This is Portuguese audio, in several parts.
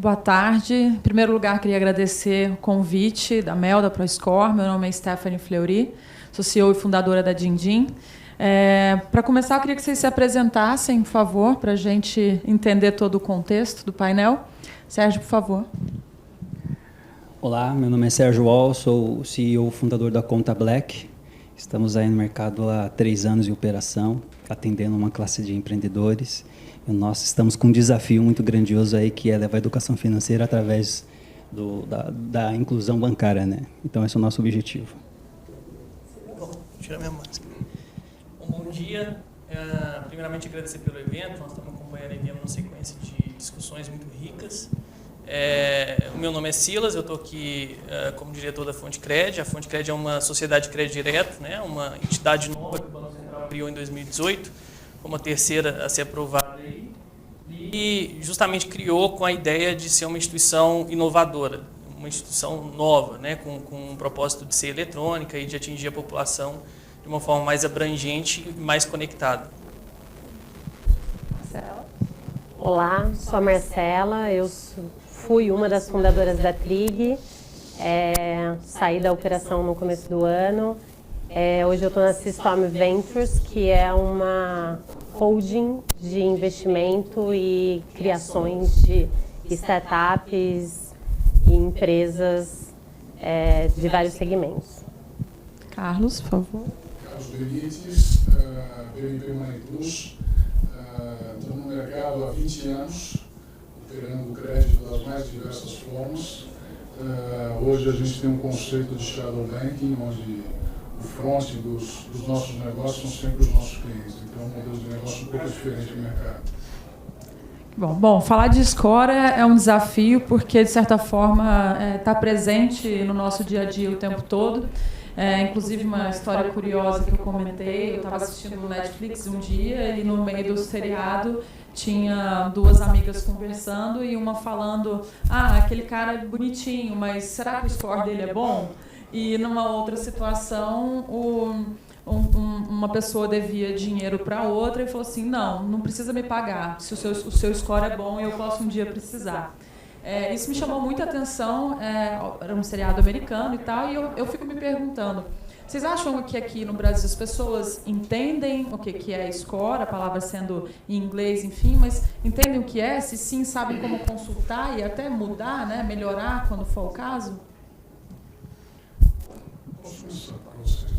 Boa tarde. Em primeiro lugar, queria agradecer o convite da Mel, da ProScore. Meu nome é Stephanie Fleury, sou CEO e fundadora da Dindim. Para começar, eu queria que vocês se apresentassem, por favor, para a gente entender todo o contexto do painel. Sérgio, por favor. Olá, meu nome é Sérgio Wall, sou o CEO e fundador da Conta Black. Estamos aí no mercado há 3 anos em operação, atendendo uma classe de empreendedores. E nós estamos com um desafio muito grandioso aí, que é levar a educação financeira através da inclusão bancária, né? Então, esse é o nosso objetivo. Vou tirar minha máscara. Bom dia. Primeiramente, agradecer pelo evento. Nós estamos acompanhando aqui uma sequência de discussões muito ricas. O meu nome é Silas, eu estou aqui como diretor da FonteCred. A FonteCred é uma sociedade de crédito direto, né? Uma entidade nova que o Banco Central criou em 2018, como a terceira a ser aprovada aí, e justamente criou com a ideia de ser uma instituição inovadora, uma instituição nova, né? com um propósito de ser eletrônica e de atingir a população de uma forma mais abrangente e mais conectada. Marcela. Olá, sou a Marcela, eu fui uma das fundadoras da Trig, saí da operação no começo do ano. Hoje eu estou na System Ventures, que é uma holding de investimento e criações de startups e empresas de vários segmentos. Carlos, por favor. Carlos Benites, BNP Money Plus. Estou no mercado há 20 anos, operando crédito das mais diversas formas. Hoje a gente tem um conceito de shadow banking, onde o front dos nossos negócios são sempre os nossos clientes. Então, é um modelo de negócio um pouco diferente do mercado. Bom, falar de score é um desafio porque, de certa forma, está presente no nosso dia a dia o tempo todo. Inclusive, uma história curiosa que eu comentei, eu estava assistindo no Netflix um dia e no meio do seriado tinha 2 amigas conversando e uma falando: aquele cara é bonitinho, mas será que o score dele é bom? E numa outra situação, uma pessoa devia dinheiro para outra e falou assim: não precisa me pagar, se o seu score é bom eu posso um dia precisar. Isso me chamou muita atenção, era um seriado americano e tal, e eu fico me perguntando, vocês acham que aqui no Brasil as pessoas entendem o que é score, a palavra sendo em inglês, enfim, mas entendem o que é? Se sim, sabem como consultar e até mudar, né, melhorar quando for o caso?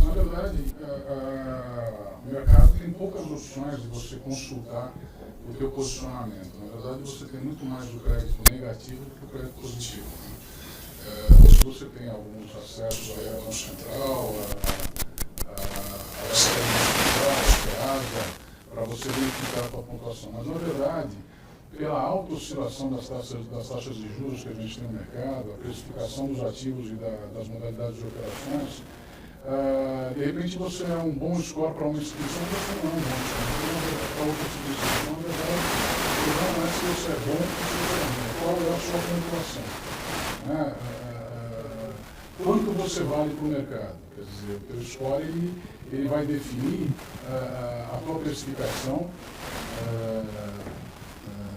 Na verdade, o mercado tem poucas opções de você consultar o teu posicionamento. Na verdade, você tem muito mais o crédito negativo do que o crédito positivo. Hoje você tem alguns acessos ao Banco Central, a SEASA, para você verificar a sua pontuação. Mas, na verdade, pela alta oscilação das taxas de juros que a gente tem no mercado, a precificação dos ativos e das modalidades de operações, de repente você é um bom score para uma instituição, você não é um bom score para outra instituição. Na verdade, não é se você é bom ou se você é ruim, qual é a sua pontuação. Quanto você vale para o mercado? Quer dizer, o teu score ele vai definir a tua precificação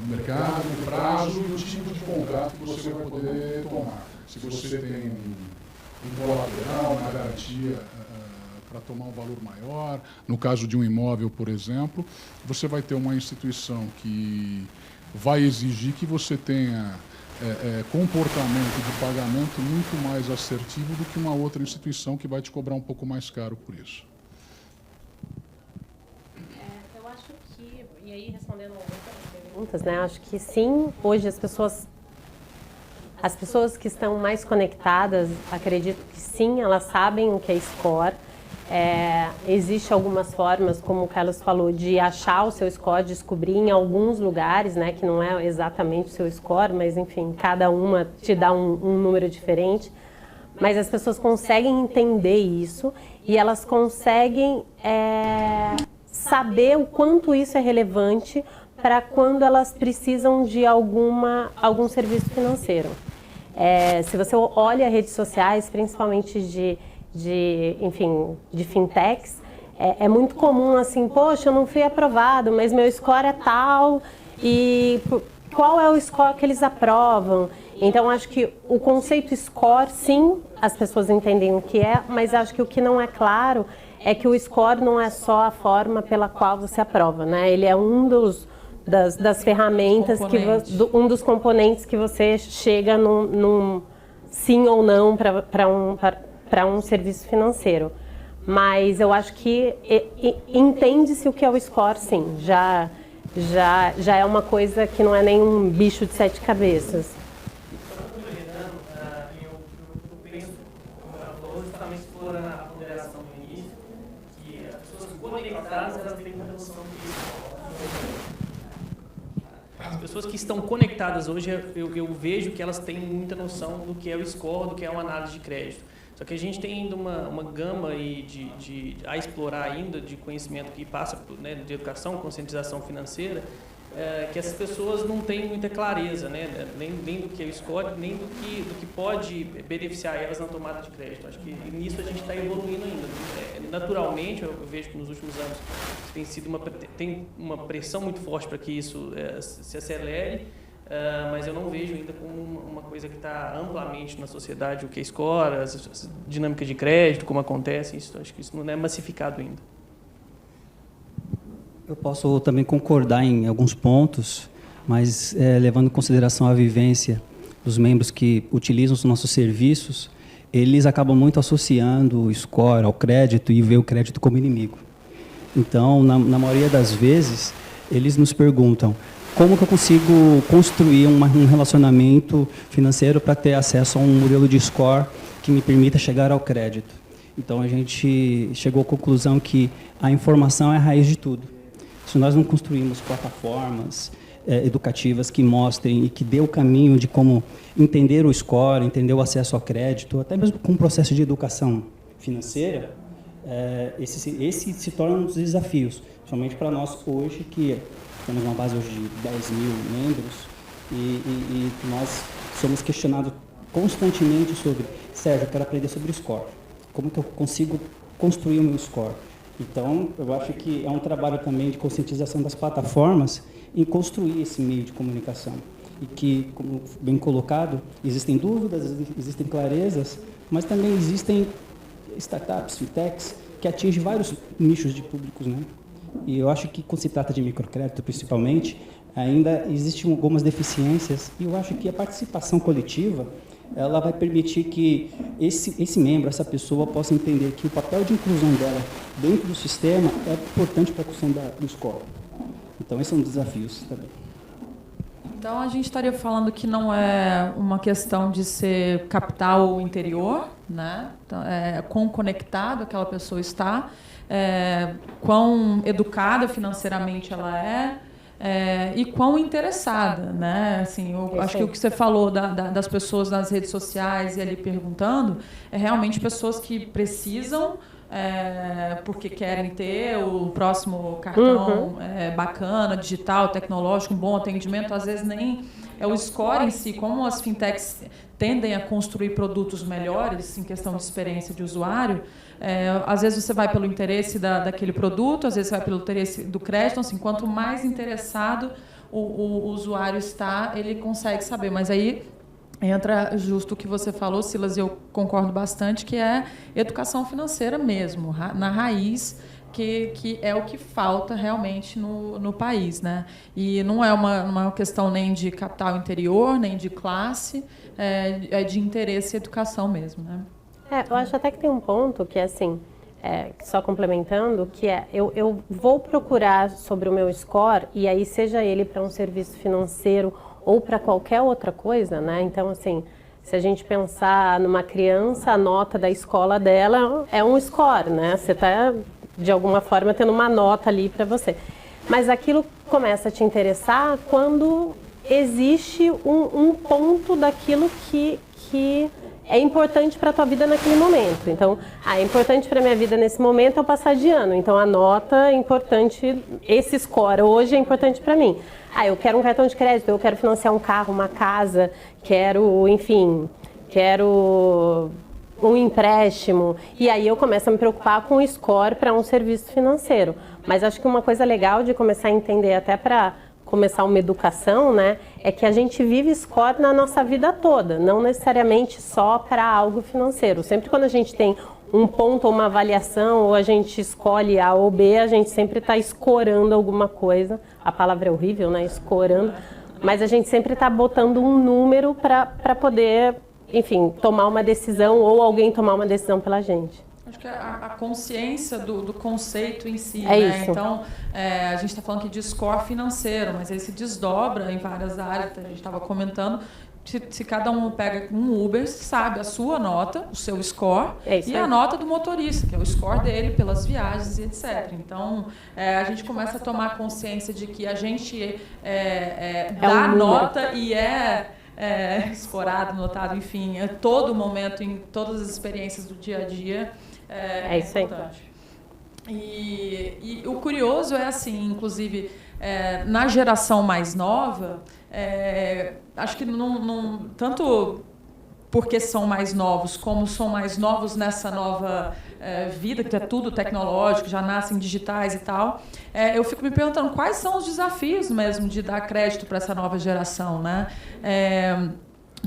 no mercado, no prazo e o tipo de contrato que você vai poder tomar. Se você tem um colateral, uma garantia para tomar um valor maior, no caso de um imóvel, por exemplo, você vai ter uma instituição que vai exigir que você tenha comportamento de pagamento muito mais assertivo do que uma outra instituição que vai te cobrar um pouco mais caro por isso. Eu acho que, e aí respondendo algumas perguntas, né, acho que sim, hoje as pessoas que estão mais conectadas, acredito que sim, elas sabem o que é score. Existem algumas formas, como o Carlos falou, de achar o seu score, descobrir em alguns lugares, né, que não é exatamente o seu score, mas enfim, cada uma te dá um número diferente. Mas as pessoas conseguem entender isso e elas conseguem saber o quanto isso é relevante para quando elas precisam de algum serviço financeiro. Se você olha redes sociais, principalmente de fintechs, é muito comum assim, poxa, eu não fui aprovado, mas meu score é tal e qual é o score que eles aprovam. Então, acho que o conceito score, sim, as pessoas entendem o que é, mas acho que o que não é claro é que o score não é só a forma pela qual você aprova, né? Ele é um das ferramentas, um dos componentes que você chega num sim ou não para um serviço financeiro. Mas eu acho que entende-se o que é o score, sim. Já é uma coisa que não é nem um bicho de 7 cabeças. Eu penso, como ela falou, justamente explorando a ponderação do início, que as pessoas conectadas, elas têm uma noção disso. As pessoas que estão conectadas hoje, eu vejo que elas têm muita noção do que é o score, do que é uma análise de crédito. Só que a gente tem ainda uma gama aí a explorar ainda de conhecimento que passa, né, de educação, conscientização financeira, que essas pessoas não têm muita clareza, né, nem do que é o score, nem do que pode beneficiar elas na tomada de crédito. Acho que nisso a gente está evoluindo ainda. Naturalmente, eu vejo que nos últimos anos tem uma pressão muito forte para que isso se acelere, mas eu não vejo ainda como uma coisa que está amplamente na sociedade, o que é score, as dinâmicas de crédito, como acontece, acho que isso não é massificado ainda. Eu posso também concordar em alguns pontos, mas levando em consideração a vivência dos membros que utilizam os nossos serviços, eles acabam muito associando o score ao crédito e vê o crédito como inimigo. Então, na maioria das vezes, eles nos perguntam: como que eu consigo construir um relacionamento financeiro para ter acesso a um modelo de score que me permita chegar ao crédito? Então, a gente chegou à conclusão que a informação é a raiz de tudo. Se nós não construímos plataformas educativas que mostrem e que dê o caminho de como entender o score, entender o acesso ao crédito, até mesmo com um processo de educação financeira, esse se torna um dos desafios, somente para nós hoje, que temos uma base hoje de 10 mil membros, e nós somos questionados constantemente sobre: Sérgio, eu quero aprender sobre o score. Como que eu consigo construir o meu score? Então, eu acho que é um trabalho também de conscientização das plataformas em construir esse meio de comunicação. E que, como bem colocado, existem dúvidas, existem clarezas, mas também existem startups, fintechs, que atingem vários nichos de públicos, né? E eu acho que, quando se trata de microcrédito, principalmente, ainda existem algumas deficiências, e eu acho que a participação coletiva ela vai permitir que esse membro, essa pessoa, possa entender que o papel de inclusão dela dentro do sistema é importante para a questão do score. Então, esses são os desafios também. Então, a gente estaria falando que não é uma questão de ser capital ou interior, né? Então, quão conectado aquela pessoa está, quão educada financeiramente ela e quão interessada, né? Assim, eu acho que o que você falou das pessoas nas redes sociais e ali perguntando é realmente pessoas que precisam, porque querem ter o próximo cartão bacana, digital, tecnológico, um bom atendimento. Às vezes nem é o score em si, como as fintechs tendem a construir produtos melhores em questão de experiência de usuário. Às vezes você vai pelo interesse daquele produto, às vezes você vai pelo interesse do crédito. Assim, quanto mais interessado o usuário está, ele consegue saber. Mas aí entra justo o que você falou, Silas, e eu concordo bastante, que é educação financeira mesmo, na raiz, que é o que falta realmente no país, né? E não é uma questão nem de capital interior, nem de classe, é de interesse e educação mesmo, né? Eu acho até que tem um ponto que, assim, só complementando, que eu vou procurar sobre o meu score, e aí seja ele para um serviço financeiro ou para qualquer outra coisa, né? Então, assim, se a gente pensar numa criança, a nota da escola dela é um score, né? Você está, de alguma forma, tendo uma nota ali para você. Mas aquilo começa a te interessar quando existe um ponto daquilo que é importante para a tua vida naquele momento. Então, é importante para a minha vida nesse momento eu passar de ano. Então, a nota é importante, esse score hoje é importante para mim. Eu quero um cartão de crédito, eu quero financiar um carro, uma casa, quero um empréstimo. E aí eu começo a me preocupar com o score para um serviço financeiro. Mas acho que uma coisa legal de começar a entender até para começar uma educação, né, é que a gente vive score na nossa vida toda, não necessariamente só para algo financeiro. Sempre quando a gente tem um ponto ou uma avaliação, ou a gente escolhe A ou B, a gente sempre está escorando alguma coisa. A palavra é horrível, né? Escorando. Mas a gente sempre está botando um número para poder, enfim, tomar uma decisão ou alguém tomar uma decisão pela gente. Acho que a consciência do conceito em si, É né? isso. Então, a gente está falando aqui de score financeiro, mas ele se desdobra em várias áreas, a gente estava comentando. Se cada um pega um Uber, sabe a sua nota, o seu score, e a nota do motorista, que é o score dele pelas viagens e etc. Então, a gente começa a tomar consciência de que a gente dá nota e escorado, notado, enfim, a todo momento, em todas as experiências do dia a dia, é isso aí. importante. E o curioso é assim, inclusive, na geração mais nova, acho que não tanto porque são mais novos, como são mais novos nessa nova vida, que é tudo tecnológico, já nascem digitais e tal, eu fico me perguntando quais são os desafios mesmo de dar crédito para essa nova geração, né?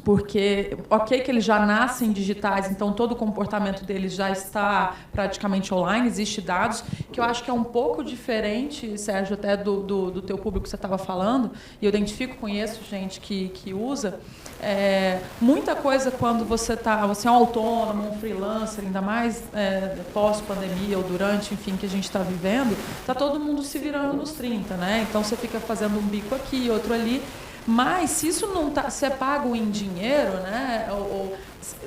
Porque, ok que eles já nascem digitais, então todo o comportamento deles já está praticamente online, existe dados, que eu acho que é um pouco diferente, Sérgio, até do teu público que você estava falando, e eu identifico, conheço gente que usa. Muita coisa quando você é um autônomo, um freelancer, ainda mais pós-pandemia ou durante, enfim, que a gente está vivendo, está todo mundo se virando nos 30, né? Então você fica fazendo um bico aqui, outro ali. Mas se isso não está, se é pago em dinheiro, né, ou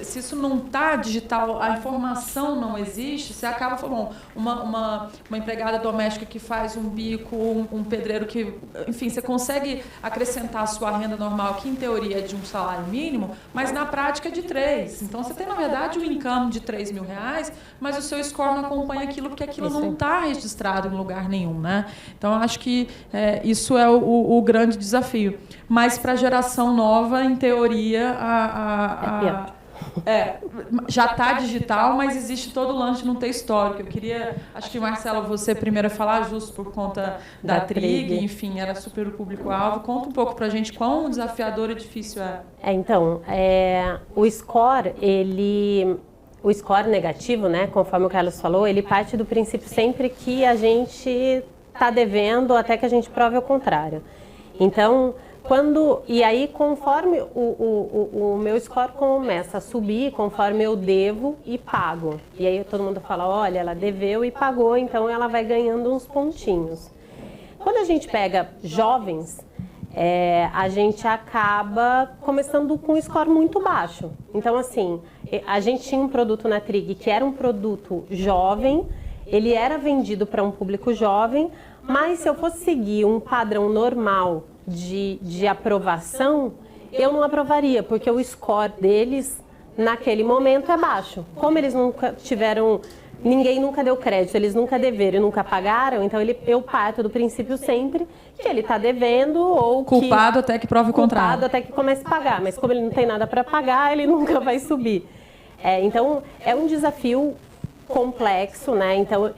se isso não está digital, a informação não existe, você acaba falando, uma empregada doméstica que faz um bico, um pedreiro que, enfim, você consegue acrescentar a sua renda normal, que em teoria é de um salário mínimo, mas na prática é de 3. Então você tem, na verdade, um income de R$3.000, mas o seu score não acompanha aquilo, porque aquilo não está registrado em lugar nenhum, né? Então, eu acho que isso é o grande desafio. Mas para a geração nova, em teoria, já está digital, mas existe todo o lance de não ter histórico. Eu queria, acho que, Marcela, você primeiro a falar, justo por conta da Trig, enfim, era super o público-alvo. Conta um pouco para a gente quão desafiador e difícil é. Então, o score, o score negativo, né, conforme o Carlos falou, ele parte do princípio sempre que a gente está devendo até que a gente prove o contrário. Então, e aí, conforme o meu score começa a subir, conforme eu devo e pago. E aí todo mundo fala, olha, ela deveu e pagou, então ela vai ganhando uns pontinhos. Quando a gente pega jovens, a gente acaba começando com um score muito baixo. Então, assim, a gente tinha um produto na Trig que era um produto jovem, ele era vendido para um público jovem, mas se eu fosse seguir um padrão normal de aprovação, eu não aprovaria, porque o score deles, naquele momento, é baixo. Como eles nunca tiveram, ninguém nunca deu crédito, eles nunca deveram e nunca pagaram, então eu parto do princípio sempre que ele está devendo ou culpado até que prove o contrário. Culpado até que comece a pagar, mas como ele não tem nada para pagar, ele nunca vai subir. Então, é um desafio complexo, né? Então,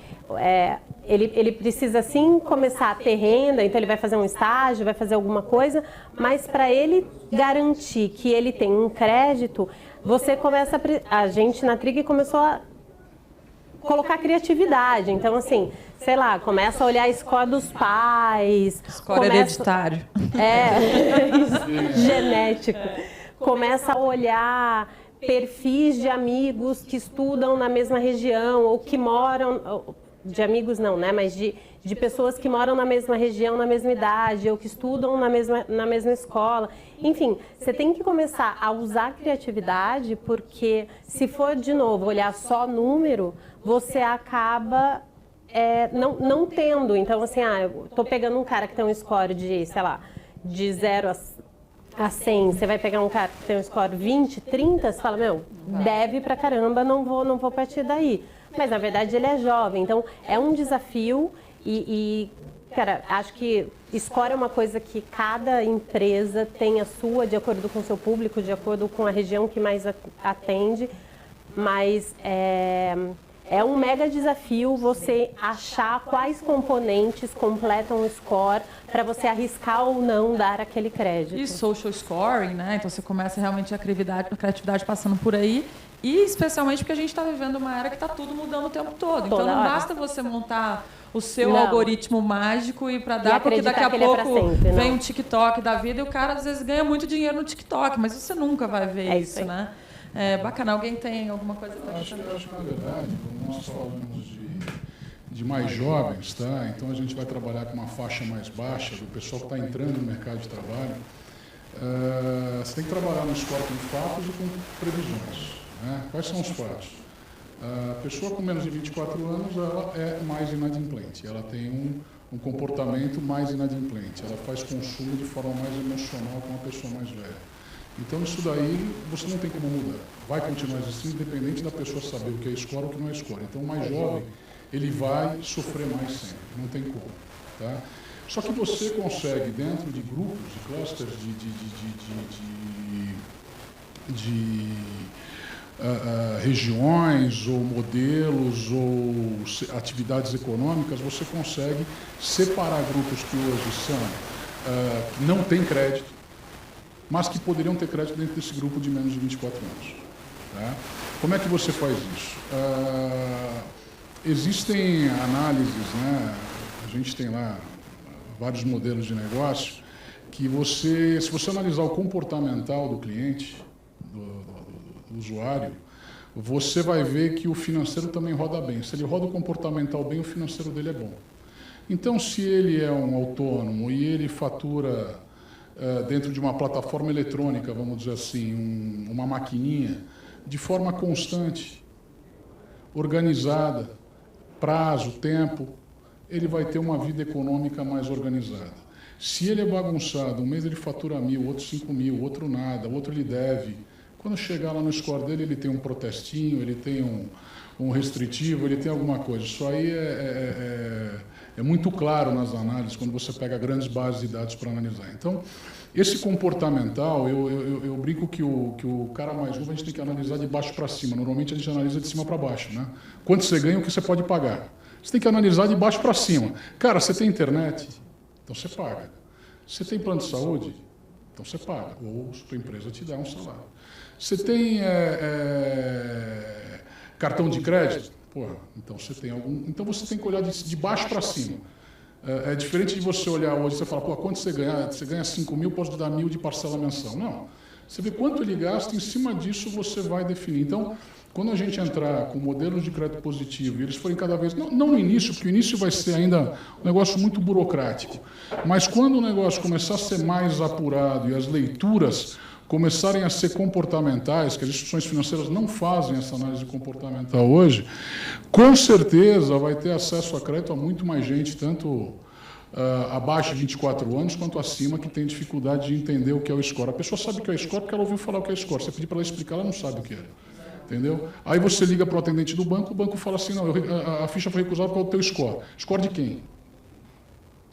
ele precisa, sim, começar a ter renda, então ele vai fazer um estágio, vai fazer alguma coisa, mas para ele garantir que ele tem um crédito, você começa a gente na Trig começou a colocar criatividade. Então, assim, sei lá, começa a olhar a score dos pais. Score hereditário. Genético. Começa a olhar perfis de amigos que estudam na mesma região ou que moram... De amigos não, né? Mas de pessoas que moram na mesma região, na mesma idade, ou que estudam na mesma escola. Enfim, você tem que começar a usar a criatividade, porque se for, de novo, olhar só número, você acaba não tendo. Então, assim, eu tô pegando um cara que tem um score de, sei lá, de 0 a 100, você vai pegar um cara que tem um score 20, 30, você fala, deve pra caramba, não vou partir daí. Mas, na verdade, ele é jovem, então é um desafio cara, acho que score é uma coisa que cada empresa tem a sua, de acordo com o seu público, de acordo com a região que mais atende, mas É um mega desafio você achar quais componentes completam o score para você arriscar ou não dar aquele crédito. E social scoring, né? Então você começa realmente a criatividade passando por aí. E especialmente porque a gente está vivendo uma era que está tudo mudando o tempo todo. Então não basta você montar o seu algoritmo mágico e para dar, porque daqui a pouco vem um TikTok da vida e o cara às vezes ganha muito dinheiro no TikTok, mas você nunca vai ver isso, né? É bacana. Alguém tem alguma coisa para acho que, na verdade, como nós falamos de mais jovens, tá? Então a gente vai trabalhar com uma faixa mais baixa, do pessoal que está entrando no mercado de trabalho. Você tem que trabalhar no score com fatos e com previsões. Né? Quais são os fatos? A pessoa com menos de 24 anos ela é mais inadimplente, ela tem um comportamento mais inadimplente, ela faz consumo de forma mais emocional com uma pessoa mais velha. Então, isso daí você não tem como mudar. Vai continuar existindo, independente da pessoa saber o que é score ou o que não é score. Então, o mais jovem, ele vai sofrer mais sempre, não tem como. Tá? Só que você consegue, dentro de grupos, de clusters, regiões ou modelos ou atividades econômicas, você consegue separar grupos que hoje são, que não têm crédito, mas que poderiam ter crédito dentro desse grupo de menos de 24 anos. Tá? Como é que você faz isso? Existem análises, né? A gente tem lá vários modelos de negócio, que se você analisar o comportamental do cliente, do usuário, você vai ver que o financeiro também roda bem. Se ele roda o comportamental bem, o financeiro dele é bom. Então, se ele é um autônomo e ele fatura dentro de uma plataforma eletrônica, vamos dizer assim, uma maquininha, de forma constante, organizada, prazo, tempo, ele vai ter uma vida econômica mais organizada. Se ele é bagunçado, um mês ele fatura 1.000, outro 5.000, outro nada, outro ele deve. Quando chegar lá no score dele, ele tem um protestinho, ele tem um restritivo, ele tem alguma coisa. Isso aí é muito claro nas análises, quando você pega grandes bases de dados para analisar. Então, esse comportamental, eu brinco que o cara mais novo a gente tem que analisar de baixo para cima. Normalmente a gente analisa de cima para baixo, né? Quanto você ganha, o que você pode pagar. Você tem que analisar de baixo para cima. Cara, você tem internet? Então você paga. Você tem plano de saúde? Então você paga. Ou a sua empresa te dá um salário. Você tem cartão de crédito? Porra, então você tem algum. Então você tem que olhar de baixo para cima. É diferente de você olhar hoje e você falar, pô, quanto você ganha? Você ganha 5.000, posso dar 1.000 de parcela mensal. Não. Você vê quanto ele gasta, em cima disso você vai definir. Então, quando a gente entrar com modelos de crédito positivo, e eles forem cada vez... Não no início, porque o início vai ser ainda um negócio muito burocrático. Mas quando o negócio começar a ser mais apurado e as leituras começarem a ser comportamentais, que as instituições financeiras não fazem essa análise comportamental hoje, com certeza vai ter acesso a crédito a muito mais gente, tanto abaixo de 24 anos quanto acima, que tem dificuldade de entender o que é o score. A pessoa sabe o que é score porque ela ouviu falar o que é score. Você pedir para ela explicar, ela não sabe o que é. Entendeu? Aí você liga para o atendente do banco fala assim, não, a ficha foi recusada por causa do teu score. Score de quem?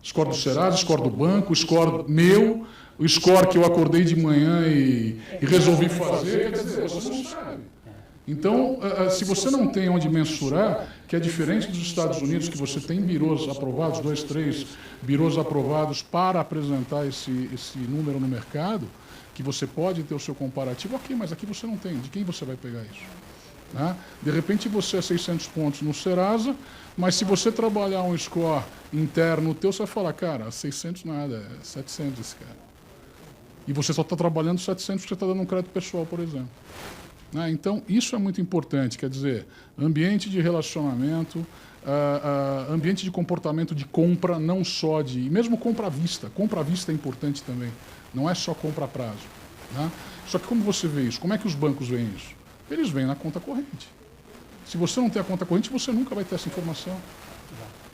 Score do Serasa, score do banco, score meu, o score que eu acordei de manhã e resolvi fazer, quer dizer, você não sabe. Então, se você não tem onde mensurar, que é diferente dos Estados Unidos, que você tem birôs aprovados, 2, 3 birôs aprovados para apresentar esse número no mercado, que você pode ter o seu comparativo, ok, mas aqui você não tem. De quem você vai pegar isso? Né? De repente você é 600 pontos no Serasa, mas se você trabalhar um score interno teu, você vai falar, cara, 600 nada, é 700 esse cara. E você só está trabalhando 700 porque você está dando um crédito pessoal, por exemplo. Né? Então, isso é muito importante, quer dizer, ambiente de relacionamento, ambiente de comportamento de compra, não só de... Mesmo compra à vista. Compra à vista é importante também. Não é só compra a prazo. Né? Só que como você vê isso? Como é que os bancos veem isso? Eles veem na conta corrente. Se você não tem a conta corrente, você nunca vai ter essa informação.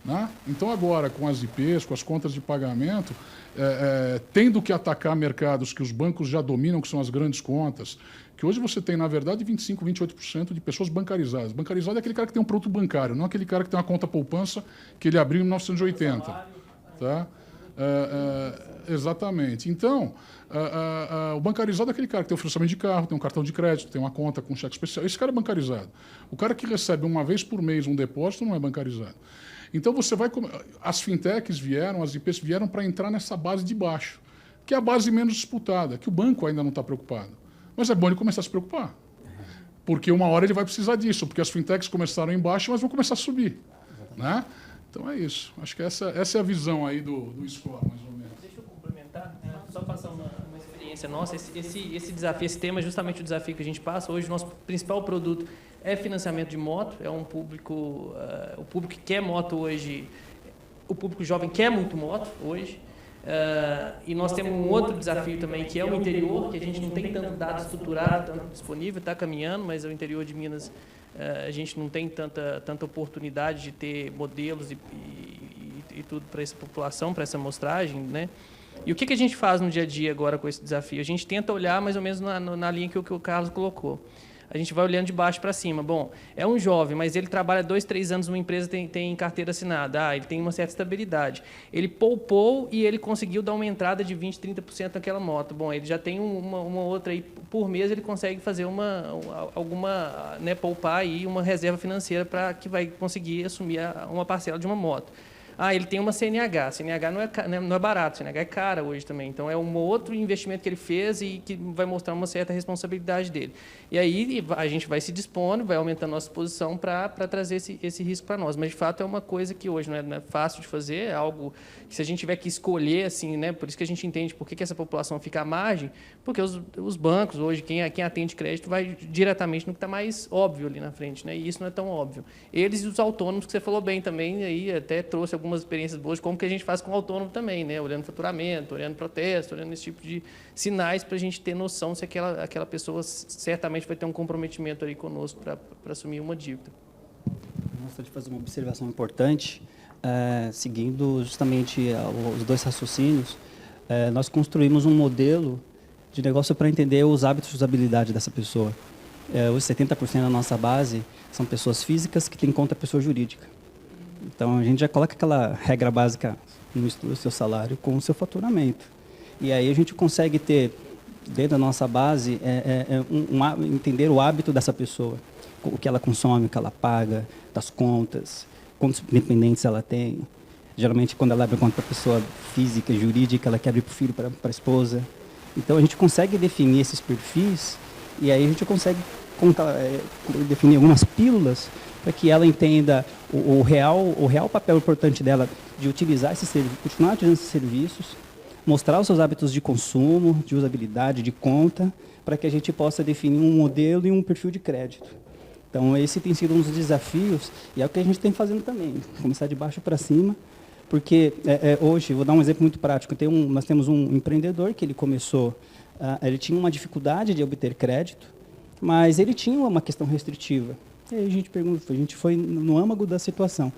Né? Então agora, com as IPs, com as contas de pagamento, tendo que atacar mercados que os bancos já dominam, que são as grandes contas, que hoje você tem, na verdade, 25%, 28% de pessoas bancarizadas. Bancarizado é aquele cara que tem um produto bancário, não aquele cara que tem uma conta poupança que ele abriu em 1980. Tá? Exatamente. Então, o bancarizado é aquele cara que tem um financiamento de carro, tem um cartão de crédito, tem uma conta com cheque especial. Esse cara é bancarizado. O cara que recebe uma vez por mês um depósito não é bancarizado. Então, as fintechs vieram, as IPs vieram para entrar nessa base de baixo, que é a base menos disputada, que o banco ainda não está preocupado. Mas é bom ele começar a se preocupar. Porque uma hora ele vai precisar disso, porque as fintechs começaram embaixo, mas vão começar a subir. Né? Então é isso. Acho que essa é a visão aí do Score, mais ou menos. Deixa eu complementar, só passar uma experiência nossa. Esse desafio, esse tema é justamente o desafio que a gente passa. Hoje o nosso principal produto é financiamento de moto. É um público, o público que quer moto hoje, o público jovem quer muito moto hoje. E nós temos um outro desafio também, que é o interior, que a gente não tem tanto dado estruturado, tanto disponível, está caminhando, mas o interior de Minas a gente não tem tanta oportunidade de ter modelos e tudo para essa população, para essa amostragem, né? E o que a gente faz no dia a dia agora com esse desafio? A gente tenta olhar mais ou menos na linha que o Carlos colocou. A gente vai olhando de baixo para cima. Bom, é um jovem, mas ele trabalha 2, 3 anos numa empresa, tem carteira assinada. Ele tem uma certa estabilidade. Ele poupou e ele conseguiu dar uma entrada de 20%, 30% naquela moto. Bom, ele já tem uma outra aí por mês, ele consegue fazer alguma, né, poupar aí uma reserva financeira para que vai conseguir assumir uma parcela de uma moto. Ele tem uma CNH. CNH não é barato, CNH é cara hoje também. Então, é um outro investimento que ele fez e que vai mostrar uma certa responsabilidade dele. E aí, a gente vai se dispondo, vai aumentando a nossa exposição para trazer esse risco para nós. Mas, de fato, é uma coisa que hoje não é fácil de fazer, é algo que, se a gente tiver que escolher, assim, né, por isso que a gente entende por que essa população fica à margem, porque os bancos, hoje, quem atende crédito, vai diretamente no que está mais óbvio ali na frente, né? E isso não é tão óbvio. Eles e os autônomos, que você falou bem também, aí até trouxe algumas experiências boas, como que a gente faz com o autônomo também, né? Olhando faturamento, olhando protesto, olhando esse tipo de sinais para a gente ter noção se aquela pessoa certamente vai ter um comprometimento ali conosco para assumir uma dívida. Gostaria de fazer uma observação importante, seguindo justamente os dois raciocínios. Nós construímos um modelo de negócio para entender os hábitos de usabilidade dessa pessoa. Os 70% da nossa base são pessoas físicas que têm conta pessoa jurídica. Então, a gente já coloca aquela regra básica, mistura o seu salário com o seu faturamento. E aí a gente consegue ter, dentro da nossa base, entender o hábito dessa pessoa, o que ela consome, o que ela paga, das contas, quantos dependentes ela tem. Geralmente, quando ela abre conta para pessoa física, jurídica, ela quer abrir para o filho, para a esposa. Então, a gente consegue definir esses perfis e aí a gente consegue definir algumas pílulas para que ela entenda o real papel importante dela de utilizar esse serviço, continuar utilizando esses serviços, mostrar os seus hábitos de consumo, de usabilidade, de conta, para que a gente possa definir um modelo e um perfil de crédito. Então, esse tem sido um dos desafios e é o que a gente tem fazendo também, começar de baixo para cima, porque hoje, vou dar um exemplo muito prático, nós temos um empreendedor que ele começou, ele tinha uma dificuldade de obter crédito, mas ele tinha uma questão restritiva. E aí a gente foi no âmago da situação.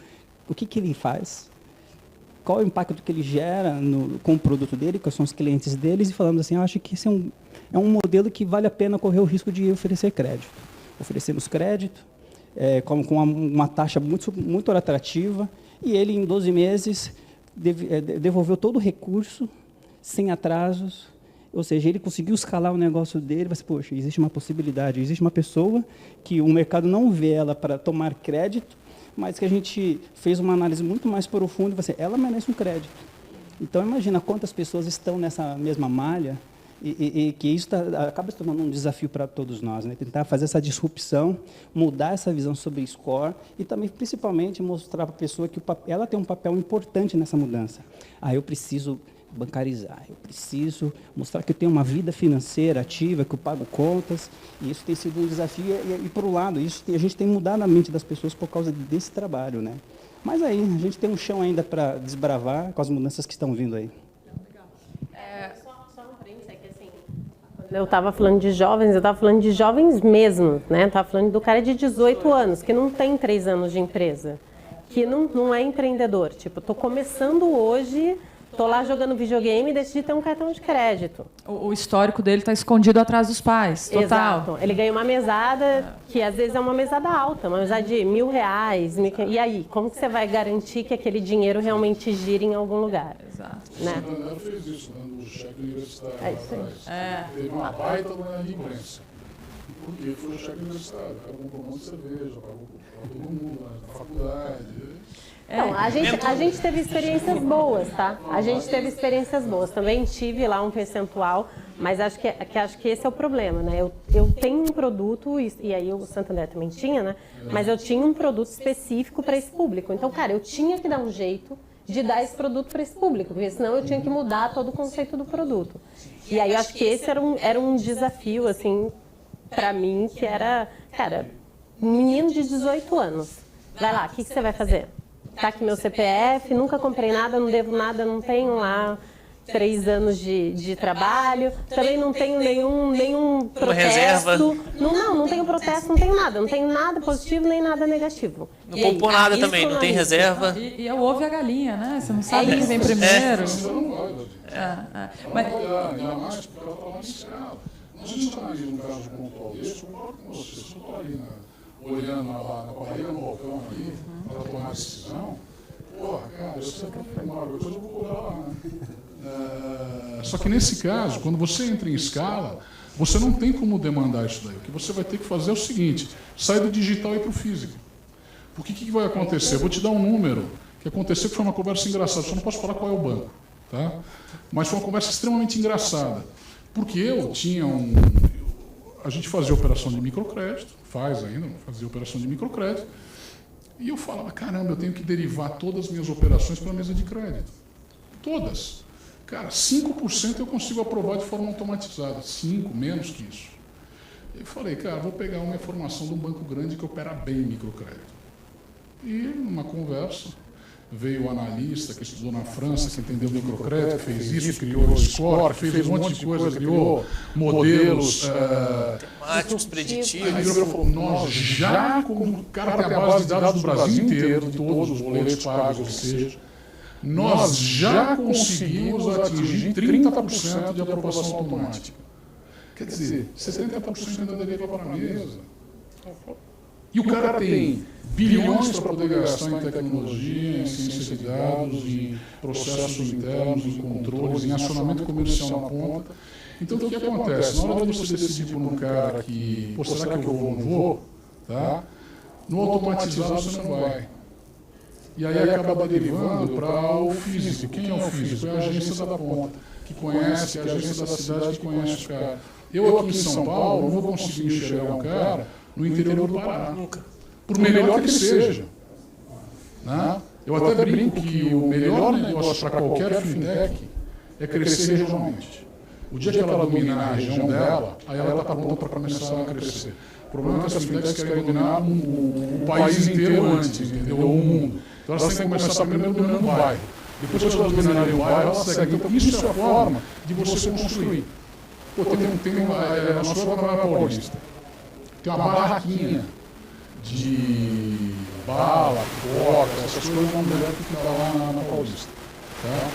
O que ele faz? Qual é o impacto que ele gera com o produto dele, quais são os clientes deles, e falamos assim, eu acho que esse é um modelo que vale a pena correr o risco de oferecer crédito. Oferecemos crédito com uma taxa muito atrativa, e ele, em 12 meses, devolveu todo o recurso, sem atrasos. Ou seja, ele conseguiu escalar o negócio dele, mas, poxa, existe uma possibilidade, existe uma pessoa que o mercado não vê ela para tomar crédito, mas que a gente fez uma análise muito mais profunda e ela merece um crédito. Então, imagina quantas pessoas estão nessa mesma malha e que isso acaba se tornando um desafio para todos nós, né? Tentar fazer essa disrupção, mudar essa visão sobre score e também, principalmente, mostrar para a pessoa que ela tem um papel importante nessa mudança. Eu preciso bancarizar, eu preciso mostrar que eu tenho uma vida financeira ativa, que eu pago contas, e isso tem sido um desafio, e por um lado, a gente tem mudado a mente das pessoas por causa desse trabalho, né? Mas aí, a gente tem um chão ainda para desbravar com as mudanças que estão vindo aí. Só uma parêntese, que assim, quando eu estava falando de jovens, eu estava falando de jovens mesmo, né? Eu estava falando do cara de 18 anos, que não tem 3 anos de empresa, que não é empreendedor, tipo, estou começando hoje, tô lá jogando videogame e decidi ter um cartão de crédito. O histórico dele está escondido atrás dos pais, total. Exato. Ele ganha uma mesada que às vezes é uma mesada alta, uma mesada de R$1.000, e aí, como que você vai garantir que aquele dinheiro realmente gira em algum lugar? Exato. Né? O Santander fez isso, dando o cheque universitário É lá isso aí. atrás. Teve uma baita de imprensa. Porque foi o cheque universitário. O cara comprou um monte de cerveja, pagou para todo mundo na faculdade. Não, a gente teve experiências boas, tá? A gente teve experiências boas. Também tive lá um percentual, mas acho que esse é o problema, né? Eu tenho um produto, e aí o Santander também tinha, né? Mas eu tinha um produto específico para esse público. Então, cara, eu tinha que dar um jeito de dar esse produto para esse público, porque senão eu tinha que mudar todo o conceito do produto. E aí eu acho que esse era um desafio, assim, para mim, que era, cara, um menino de 18 anos. Vai lá, o que você vai fazer? Tá aqui meu CPF, nunca comprei nada, não devo nada, não tenho lá 3 anos de trabalho, também não tenho nenhum protesto. Reserva. Não tenho protesto, não tenho nada. Não tenho nada positivo nem nada negativo. Não poupou nada também, não tem reserva. E é o ovo e a galinha, né? Você não sabe quem vem primeiro. Você não vai, Mas, ainda mais porque ela está lá em escala. A gente analisa um caso pontual desse, eu concordo com você. Se eu estou ali, olhando na barriga no balcão ali, para tomar decisão, porra, cara, eu sei que é uma coisa, eu vou cobrar lá, né? Só que nesse caso, quando você entra em escala, você não tem como demandar isso daí. O que você vai ter que fazer é o seguinte, sair do digital e ir para o físico. Porque o que vai acontecer? Eu vou te dar um número que aconteceu, que foi uma conversa engraçada, só não posso falar qual é o banco, tá? Mas foi uma conversa extremamente engraçada. Porque eu tinha a gente fazia operação de microcrédito, faz ainda, fazia operação de microcrédito, e eu falava, caramba, eu tenho que derivar todas as minhas operações para a mesa de crédito. Todas. Cara, 5% eu consigo aprovar de forma automatizada, 5%, menos que isso. Eu falei, cara, vou pegar uma informação de um banco grande que opera bem microcrédito. E numa conversa, veio o analista que estudou na França, que entendeu o microcrédito, fez isso, criou o score, fez um monte de coisa, criou modelos temáticos, preditivos. Aí ele falou, nós já, como o cara tem a base de dados do Brasil inteiro, de todos os boletos pagos, que seja, nós já conseguimos atingir 30% de aprovação automática. Quer dizer, 70% ainda deveria ir para a mesa. E o cara tem bilhões para poder gastar em tecnologia, em ciência de dados, em processos internos, em controles, em acionamento comercial na ponta. Então, o que acontece? Na hora de você decidir por um cara que, pô, será que eu vou ou não vou? Tá? No automatizado você não vai. E aí acaba derivando para o físico. Quem é o físico? É a agência da ponta, que conhece, que é a agência da cidade que conhece o cara. Eu aqui em São Paulo não vou conseguir enxergar um cara no interior do Pará. Nunca. Por melhor que ele seja. Né? Eu até brinco que o melhor negócio para qualquer fintech é crescer regionalmente. O dia que ela dominar a região dela, aí ela está pronta para começar a crescer. O problema é que as fintechs querem dominar o país inteiro antes, entendeu? Ou o mundo. Então elas têm que começar primeiro dominando o bairro. Depois que elas dominarem o bairro, elas seguem. Então isso é a forma de você construir. Pô, na nossa Praia Paulista, tem uma barraquinha de bala, coca, essas coisas, uma mulher que fica lá na Paulista. Tá?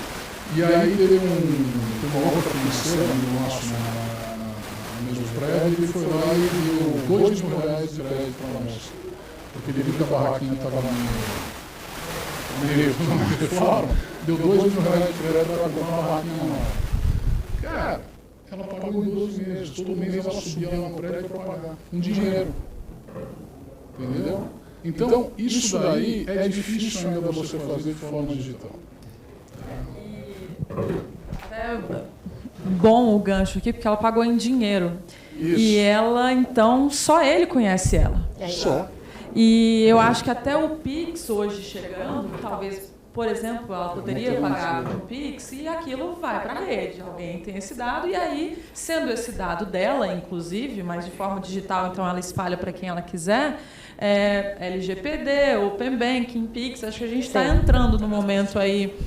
E aí teve uma outra financeira, amigo nosso, no mesmo prédio, ele foi lá e deu R$2.000 de crédito para a moça. Porque ele viu que a barraquinha estava no meio de reforma, deu R$2.000 de crédito para comprar uma barraquinha nova. Cara, ela pagou em 12 meses, todo mês ela subia lá no prédio para pagar, com dinheiro. Entendeu? Então, isso daí é difícil ainda você fazer de forma digital. É bom o gancho aqui, porque ela pagou em dinheiro. Isso. E ela, então, só ele conhece ela. Só. E eu acho que até o Pix hoje chegando, talvez, por exemplo, ela poderia pagar com o Pix e aquilo vai para a rede. Alguém tem esse dado e aí, sendo esse dado dela, inclusive, mas de forma digital, então ela espalha para quem ela quiser, LGPD, Open Banking, Pix, acho que a gente está entrando no momento aí,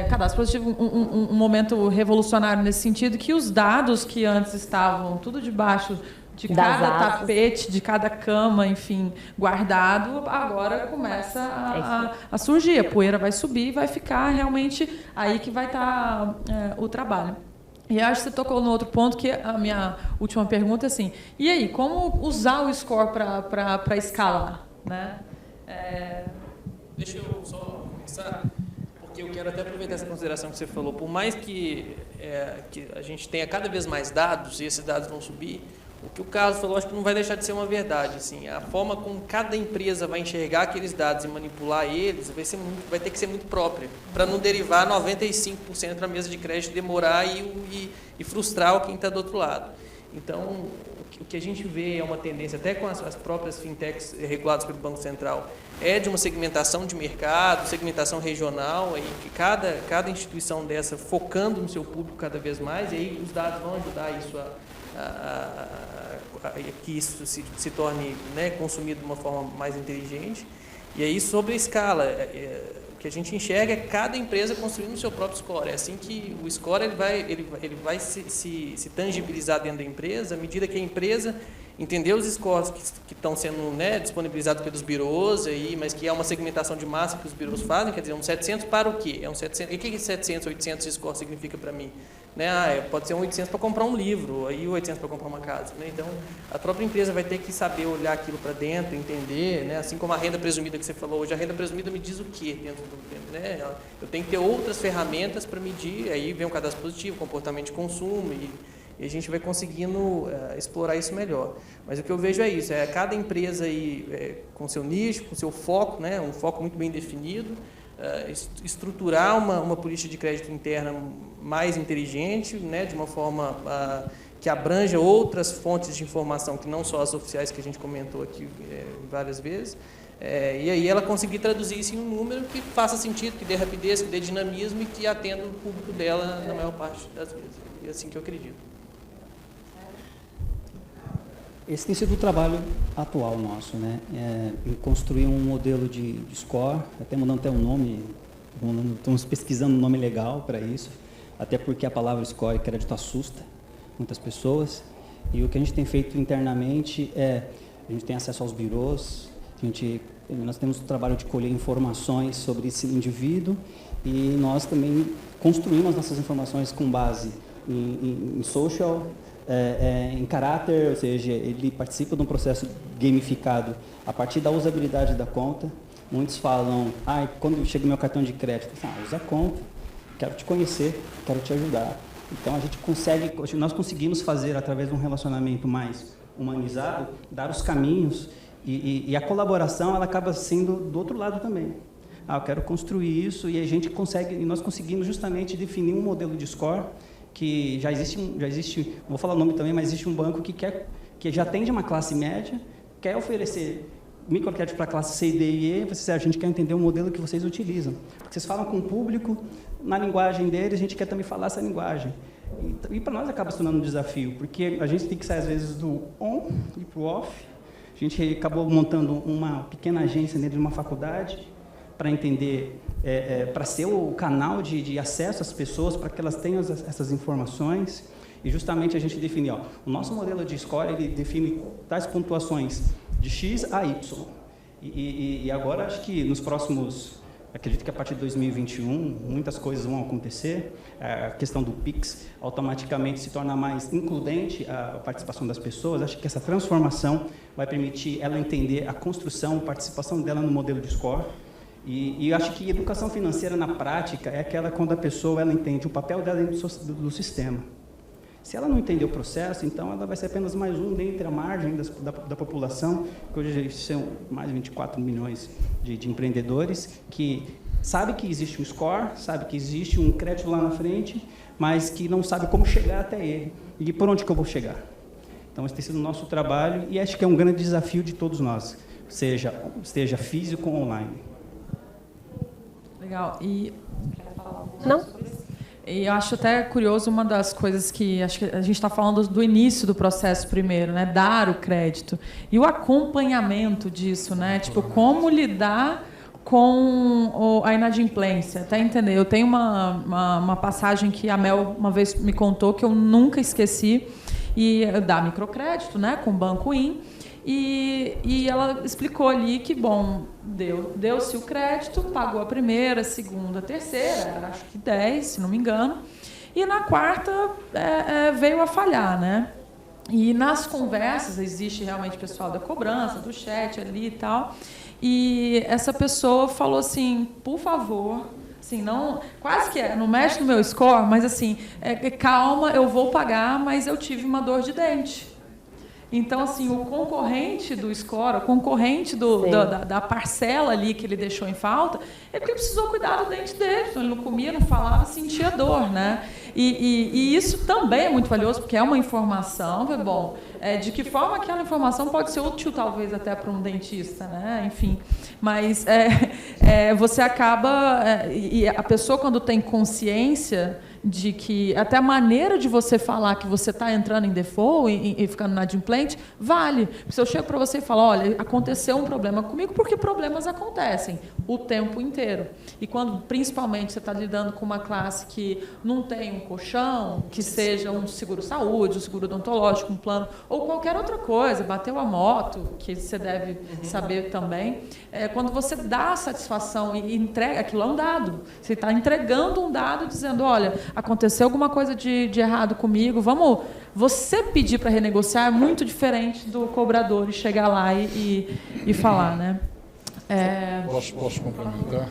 cadastro positivo, um momento revolucionário nesse sentido, que os dados que antes estavam tudo debaixo de cada tapete, de cada cama, enfim, guardado, agora começa a surgir. A poeira vai subir e vai ficar realmente aí que vai estar o trabalho. E acho que você tocou no outro ponto, que a minha última pergunta é assim, e aí, como usar o score para escalar? Né? Deixa eu só começar, porque eu quero até aproveitar essa consideração que você falou. Por mais que a gente tenha cada vez mais dados, e esses dados vão subir, o que o Carlos falou, acho que não vai deixar de ser uma verdade. Assim, a forma como cada empresa vai enxergar aqueles dados e manipular eles vai ter que ser muito própria, para não derivar 95% para a mesa de crédito, demorar e frustrar quem está do outro lado. Então, o que a gente vê é uma tendência, até com as próprias fintechs reguladas pelo Banco Central, é de uma segmentação de mercado, segmentação regional, aí que cada instituição dessa focando no seu público cada vez mais, e aí os dados vão ajudar isso que isso se torne, né, consumido de uma forma mais inteligente. E aí, sobre a escala, o que a gente enxerga é cada empresa construindo o seu próprio score. É assim que o score ele vai se tangibilizar dentro da empresa, à medida que a empresa entender os scores que estão sendo, né, disponibilizados pelos birôs, mas que é uma segmentação de massa que os birôs fazem, quer dizer, um 700 para o quê? Um 700, e o que 700, 800 score significa para mim? Né? Pode ser um 800 para comprar um livro, aí 800 para comprar uma casa. Né? Então, a própria empresa vai ter que saber olhar aquilo para dentro, entender, né? Assim como a renda presumida que você falou hoje, a renda presumida me diz o quê dentro do... Né? Eu tenho que ter outras ferramentas para medir, aí vem o cadastro positivo, comportamento de consumo, e a gente vai conseguindo explorar isso melhor. Mas o que eu vejo é isso, cada empresa aí, com seu nicho, com seu foco, né? Um foco muito bem definido, estruturar uma política de crédito interna mais inteligente, né, de uma forma que abranja outras fontes de informação que não só as oficiais que a gente comentou aqui várias vezes, e aí ela conseguir traduzir isso em um número que faça sentido, que dê rapidez, que dê dinamismo e que atenda o público dela na maior parte das vezes. É assim que eu acredito. Esse tem sido o trabalho atual nosso, né? Em construir um modelo de score, até mudando até um nome, estamos pesquisando um nome legal para isso, até porque a palavra score, crédito, assusta muitas pessoas. E o que a gente tem feito internamente a gente tem acesso aos birôs, nós temos o trabalho de colher informações sobre esse indivíduo e nós também construímos nossas informações com base em social, em caráter, ou seja, ele participa de um processo gamificado a partir da usabilidade da conta. Muitos falam, quando chega o meu cartão de crédito, usa a conta, quero te conhecer, quero te ajudar. Então nós conseguimos fazer, através de um relacionamento mais humanizado, dar os caminhos e a colaboração ela acaba sendo do outro lado também. Eu quero construir isso e nós conseguimos justamente definir um modelo de score que já existe, vou falar o nome também, mas existe um banco que já atende uma classe média, quer oferecer microcrédito para a classe C, D e E, a gente quer entender o modelo que vocês utilizam. Porque vocês falam com o público, na linguagem deles, a gente quer também falar essa linguagem. E para nós acaba se tornando um desafio, porque a gente tem que sair, às vezes, do on e para o off. A gente acabou montando uma pequena agência dentro de uma faculdade para entender, para ser o canal de acesso às pessoas, para que elas tenham essas informações. E justamente a gente define, o nosso modelo de score, ele define tais pontuações de X a Y. E agora, acho que nos próximos, acredito que a partir de 2021, muitas coisas vão acontecer. A questão do Pix automaticamente se torna mais includente a participação das pessoas. Acho que essa transformação vai permitir ela entender a construção, a participação dela no modelo de score. E acho que educação financeira na prática é aquela quando a pessoa ela entende o papel dela dentro do sistema. Se ela não entender o processo, então ela vai ser apenas mais um dentre a margem da população, que hoje são mais de 24 milhões de empreendedores, que sabe que existe um score, sabe que existe um crédito lá na frente, mas que não sabe como chegar até ele. E por onde que eu vou chegar? Então, esse tem sido o nosso trabalho e acho que é um grande desafio de todos nós, seja físico ou online. Legal. E... Não? E eu acho até curioso uma das coisas que acho que a gente está falando do início do processo primeiro, né? Dar o crédito e o acompanhamento disso, né? Tipo, como lidar com a inadimplência, tá entendendo? Eu tenho uma passagem que a Mel uma vez me contou que eu nunca esqueci, e dá microcrédito, né, com o Banco In. E ela explicou ali que, bom, deu-se o crédito, pagou a primeira, a segunda, a terceira, acho que 10, se não me engano, e na quarta veio a falhar, né? E nas conversas, existe realmente pessoal da cobrança, do chat ali e tal, e essa pessoa falou assim, por favor, assim, não, quase que não mexe no meu score, mas assim, calma, eu vou pagar, mas eu tive uma dor de dente. Então, assim, o concorrente do score, o concorrente da parcela ali que ele deixou em falta, é porque precisou cuidar do dente dele. Então, ele não comia, não falava, sentia dor, né? E isso também é muito valioso, porque é uma informação, bom, de que forma aquela informação pode ser útil, talvez, até para um dentista, né? Enfim, mas você acaba... e a pessoa, quando tem consciência de que até a maneira de você falar que você está entrando em default e ficando inadimplente, vale. Se eu chego para você e falo, olha, aconteceu um problema comigo, porque problemas acontecem o tempo inteiro. E quando, principalmente, você está lidando com uma classe que não tem um colchão, que seja um seguro-saúde, um seguro odontológico, um plano, ou qualquer outra coisa, bateu a moto, que você deve saber também, quando você dá a satisfação e entrega, aquilo é um dado. Você está entregando um dado dizendo, olha, aconteceu alguma coisa de errado comigo, você pedir para renegociar é muito diferente do cobrador e chegar lá e falar, né? Posso complementar?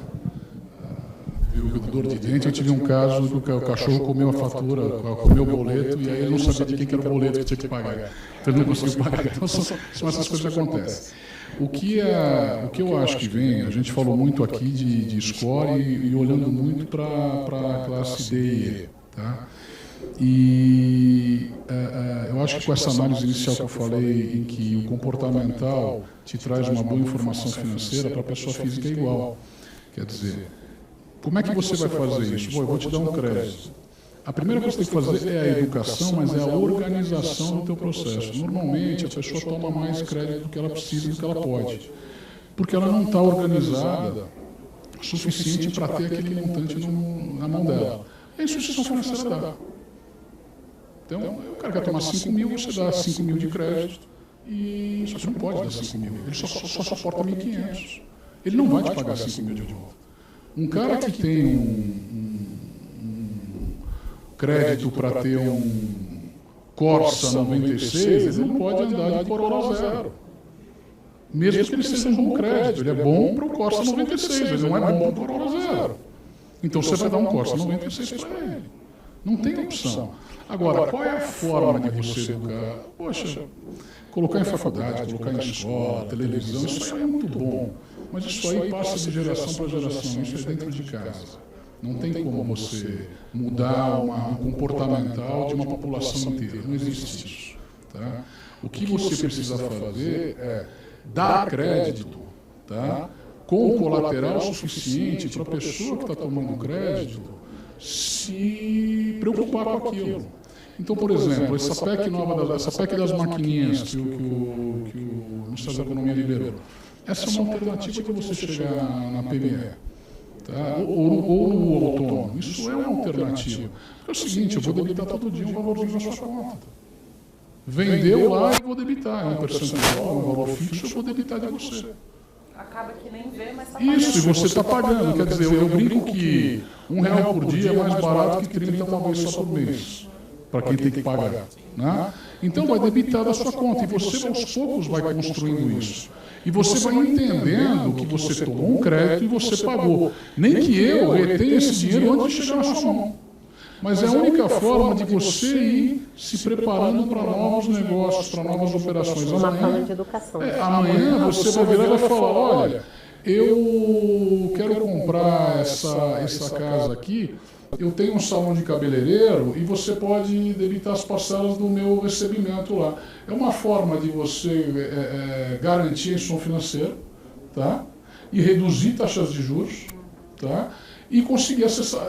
O dor de dente, eu tive um caso do que o cachorro comeu a fatura, comeu o boleto, e aí ele não sabia de quem que era o boleto que tinha que pagar. Então ele não conseguiu pagar. Então são essas coisas que acontecem. O que eu acho que vem, a gente falou muito aqui de score e olhando muito para a classe D e E. Tá? E eu acho que com essa análise inicial que eu falei, em que o comportamental te traz uma boa informação financeira, para a pessoa física é igual. Quer dizer, como é que você vai fazer isso? Bom, eu vou te dar um crédito. A primeira coisa que você tem que fazer é a educação, mas é a organização do teu processo. Normalmente, a pessoa toma mais crédito do que ela precisa, do que ela pode. Porque ela não está organizada o suficiente para ter aquele montante na mão dela. É a instituição financeira dá. Então, o cara quer tomar 5 mil, você dá 5 mil de crédito, e só que não pode dar 5 mil. Ele só suporta 1.500. Ele não vai te pagar 5 mil de volta. Um cara que tem um crédito para ter um Corsa 96, ele não pode andar de Corolla zero. Mesmo que ele seja um bom crédito, ele é bom para o Corsa 96, ele não é bom para o Corolla zero. Então você vai dar um Corsa 96 para ele. Não tem opção. Agora, qual é a forma de você educar? Poxa, colocar em faculdade, colocar em escola, televisão, isso aí é muito bom. Mas isso aí passa de geração para geração, isso é dentro de casa. Não tem como você mudar um comportamental de uma população inteira. Não existe isso. Tá? O que você precisa fazer é dar crédito, tá? Com colateral suficiente para a pessoa que está tomando crédito se preocupar com aquilo. Então, por exemplo, essa PEC nova, essa PEC das maquininhas que o Ministério da Economia liberou, essa é uma alternativa de você chegar na PME. Tá? Ou no autônomo. Isso é uma alternativa. É o seguinte, eu vou debitar todo dia um valorzinho na sua conta. Vendeu lá, eu vou debitar. É um percentual, um valor fixo, eu vou debitar de você. Acaba que nem vê, mas está pagando. Isso, e você está pagando. Quer dizer, eu brinco que R$1 por dia é mais barato que 30 uma vez só por mês, para quem tem que pagar. Né? Então vai debitar da sua conta, e você aos poucos vai construindo isso. E você vai entendendo que você tomou um crédito e você pagou. Nem que eu retenha esse dinheiro antes de chegar na sua mão. Mas é a única forma de você ir se preparando para novos negócios, para novas operações. Uma forma de educação. Amanhã você vai virar e vai falar, olha, eu quero comprar essa casa aqui, eu tenho um salão de cabeleireiro e você pode debitar as parcelas do meu recebimento lá. É uma forma de você garantir a instituição financeira, tá? E reduzir taxas de juros, tá? E conseguir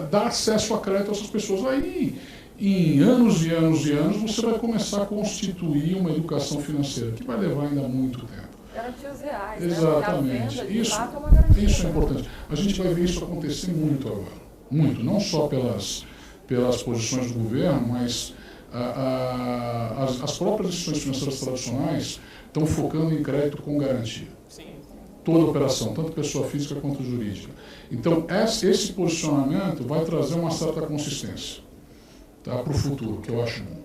dar acesso a crédito a essas pessoas. Aí, em anos e anos e anos, você vai começar a constituir uma educação financeira, que vai levar ainda muito tempo. Garantias reais. Exatamente. Né? Venda, isso é importante. A gente vai ver isso acontecer muito agora. Muito. Não só pelas posições do governo, mas As próprias instituições financeiras tradicionais estão focando em crédito com garantia. Sim. Toda operação, tanto pessoa física quanto jurídica. Então, esse posicionamento vai trazer uma certa consistência, tá, para o futuro, que eu acho bom.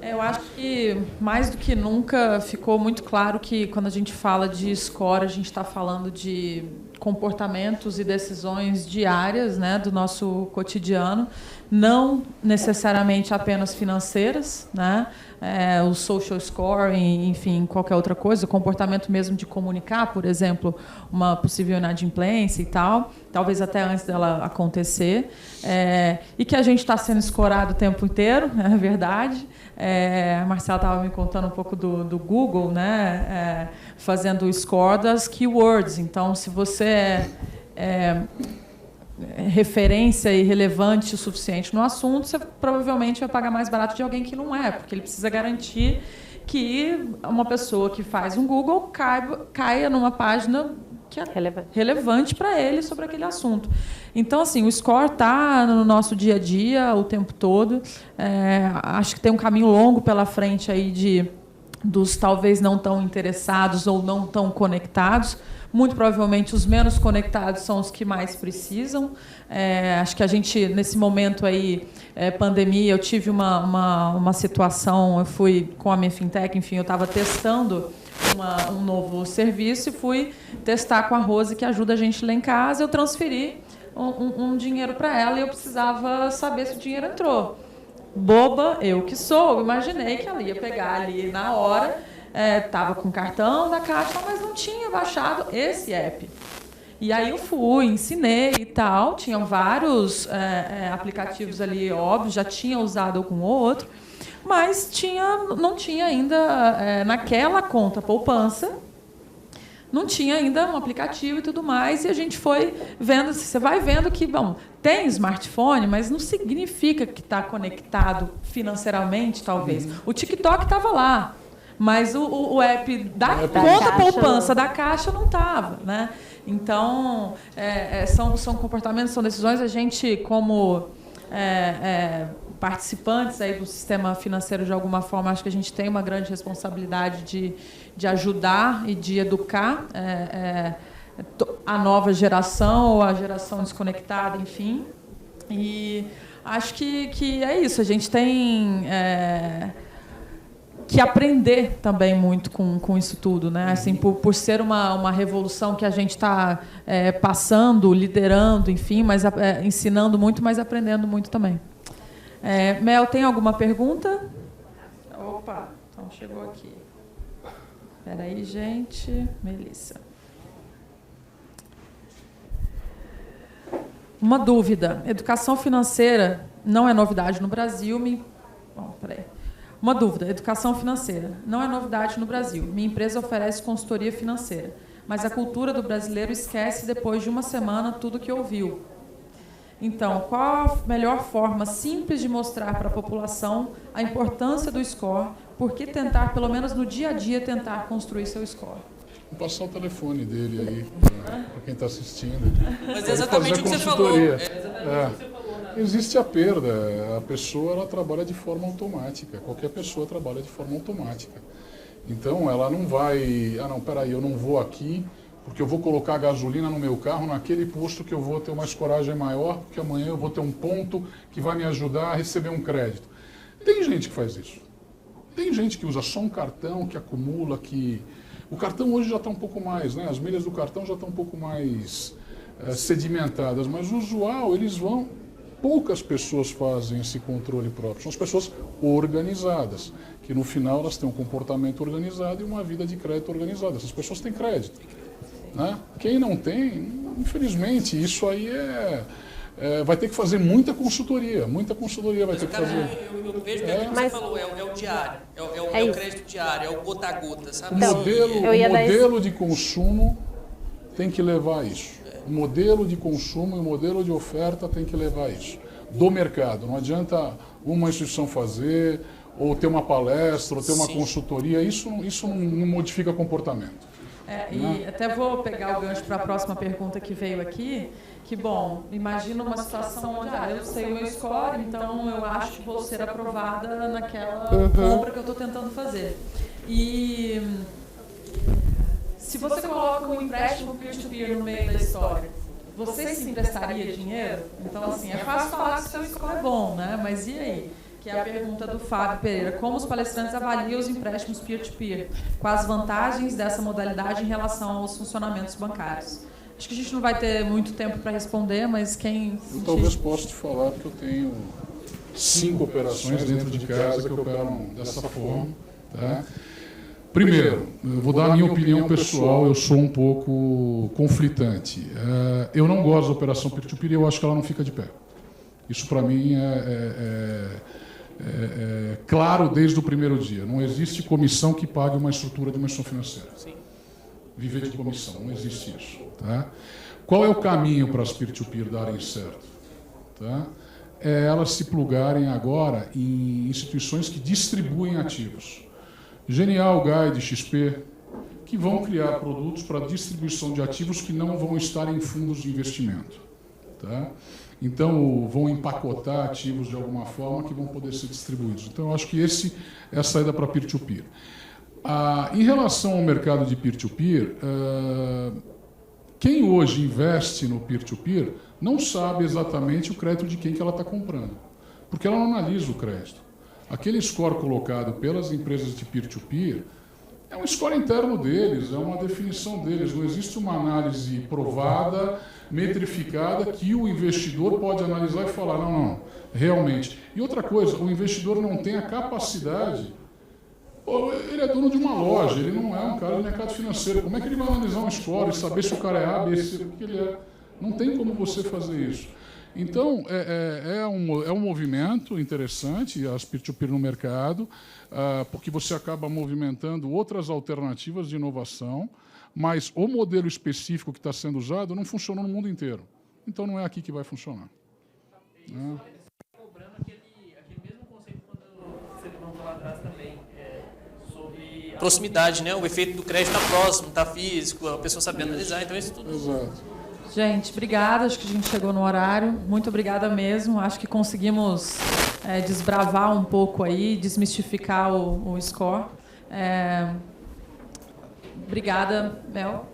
Eu acho que, mais do que nunca, ficou muito claro que, quando a gente fala de score, a gente está falando de comportamentos e decisões diárias, né, do nosso cotidiano, não necessariamente apenas financeiras, né, o social scoring, enfim, qualquer outra coisa, o comportamento mesmo de comunicar, por exemplo, uma possível inadimplência e tal, talvez até antes dela acontecer, e que a gente está sendo escorado o tempo inteiro, é verdade. A Marcela estava me contando um pouco do Google, né, fazendo o score das keywords. Então, se você é referência e relevante o suficiente no assunto, você provavelmente vai pagar mais barato de alguém que não é, porque ele precisa garantir que uma pessoa que faz um Google caia numa página que é relevante para ele sobre aquele assunto. Então, assim, o score está no nosso dia a dia o tempo todo. Acho que tem um caminho longo pela frente aí dos talvez não tão interessados ou não tão conectados. Muito provavelmente os menos conectados são os que mais precisam. Acho que a gente, nesse momento aí, pandemia, eu tive uma situação, eu fui com a minha fintech, enfim, eu estava testando um novo serviço e fui testar com a Rose, que ajuda a gente lá em casa. Eu transferi um dinheiro para ela e eu precisava saber se o dinheiro entrou. Boba, eu que sou, imaginei que ela ia pegar ali na hora, estava com o cartão da Caixa, mas não tinha baixado esse app. E aí eu fui, ensinei e tal, tinham vários aplicativos ali, óbvio, já tinha usado algum outro, mas não tinha ainda, naquela conta poupança, não tinha ainda um aplicativo e tudo mais, e a gente foi vendo, você vai vendo que, bom, tem smartphone, mas não significa que está conectado financeiramente, talvez. O TikTok estava lá, mas o app da conta poupança da Caixa não estava, né? Então, são comportamentos, são decisões. A gente, como participantes aí do sistema financeiro, de alguma forma, acho que a gente tem uma grande responsabilidade de ajudar e de educar a nova geração ou a geração desconectada, enfim. E acho que é isso. A gente tem que aprender também muito com isso tudo, né? Assim, por ser uma revolução que a gente está passando, liderando, enfim, mas ensinando muito, mas aprendendo muito também. Mel, tem alguma pergunta? Opa, então chegou aqui. Espera aí, gente. Melissa. Uma dúvida. Educação financeira não é novidade no Brasil. Bom, peraí. Uma dúvida. Educação financeira não é novidade no Brasil. Minha empresa oferece consultoria financeira, mas a cultura do brasileiro esquece depois de uma semana tudo que ouviu. Então, qual a melhor forma simples de mostrar para a população a importância do score? Por que tentar, pelo menos no dia a dia, tentar construir seu score? Vou passar o telefone dele aí, para quem está assistindo. Mas é exatamente o que você falou. Existe a perda. A pessoa ela trabalha de forma automática. Qualquer pessoa trabalha de forma automática. Então, ela não vai... não, peraí, eu não vou aqui, porque eu vou colocar gasolina no meu carro naquele posto que eu vou ter uma escoragem maior, porque amanhã eu vou ter um ponto que vai me ajudar a receber um crédito. Tem gente que faz isso. Tem gente que usa só um cartão, que acumula, que... O cartão hoje já está um pouco mais, né? As milhas do cartão já estão um pouco mais sedimentadas, mas o usual, eles vão... Poucas pessoas fazem esse controle próprio. São as pessoas organizadas, que no final elas têm um comportamento organizado e uma vida de crédito organizada. Essas pessoas têm crédito. Né? Quem não tem, infelizmente, isso aí vai ter que fazer muita consultoria vai ter que fazer. Eu vejo que aquilo que você falou, é o diário, é o crédito diário, é o gota a gota, sabe? O modelo de consumo tem que levar a isso. O modelo de consumo e o modelo de oferta tem que levar a isso. Do mercado, não adianta uma instituição fazer, ou ter uma palestra, ou ter uma consultoria, isso não modifica comportamento. E até vou pegar o gancho para a próxima pergunta que veio aqui, que, bom, imagina uma situação onde eu sei o meu score, então eu acho que vou ser aprovada naquela compra que eu estou tentando fazer. E se você coloca um empréstimo peer-to-peer no meio da história, você se emprestaria dinheiro? Então, assim, é fácil falar que o seu score é bom, né? Mas e aí? Que é a pergunta do Fábio Pereira. Como os palestrantes avaliam os empréstimos peer-to-peer? Quais as vantagens dessa modalidade em relação aos funcionamentos bancários? Acho que a gente não vai ter muito tempo para responder, mas quem... Eu talvez possa te falar que eu tenho 5 operações dentro de casa que operam dessa forma. Tá? Primeiro, eu vou dar a minha opinião pessoal, eu sou um pouco conflitante. Eu não gosto da operação peer-to-peer e eu acho que ela não fica de pé. Isso, para mim, é claro desde o primeiro dia. Não existe comissão que pague uma estrutura de uma instituição financeira. Viver de comissão, não existe isso. Tá? Qual é o caminho para as peer-to-peer darem certo? Tá? É elas se plugarem agora em instituições que distribuem ativos. Genial, Guide, XP, que vão criar produtos para distribuição de ativos que não vão estar em fundos de investimento. Tá? Então, vão empacotar ativos de alguma forma que vão poder ser distribuídos. Então, eu acho que é a saída para peer-to-peer. Em relação ao mercado de peer-to-peer, quem hoje investe no peer-to-peer não sabe exatamente o crédito de quem que ela está comprando, porque ela não analisa o crédito. Aquele score colocado pelas empresas de peer-to-peer é um score interno deles, é uma definição deles, não existe uma análise provada, metrificada, que o investidor pode analisar e falar, não, realmente. E outra coisa, o investidor não tem a capacidade... Ele é dono de uma loja, ele não é um cara de mercado financeiro. Como é que ele vai analisar um score e saber se o cara é A, B, C, o que ele é? Não tem como você fazer isso. Então, é um movimento interessante, as peer-to-peer no mercado, porque você acaba movimentando outras alternativas de inovação, mas o modelo específico que está sendo usado não funcionou no mundo inteiro. Então, não é aqui que vai funcionar. Cobrando aquele mesmo conceito quando você levantou lá atrás também, sobre a proximidade, né? O efeito do crédito está próximo, está físico, a pessoa sabe analisar, então isso tudo... Exato. Gente, obrigada. Acho que a gente chegou no horário. Muito obrigada mesmo. Acho que conseguimos desbravar um pouco aí, desmistificar o score. Obrigada, Mel.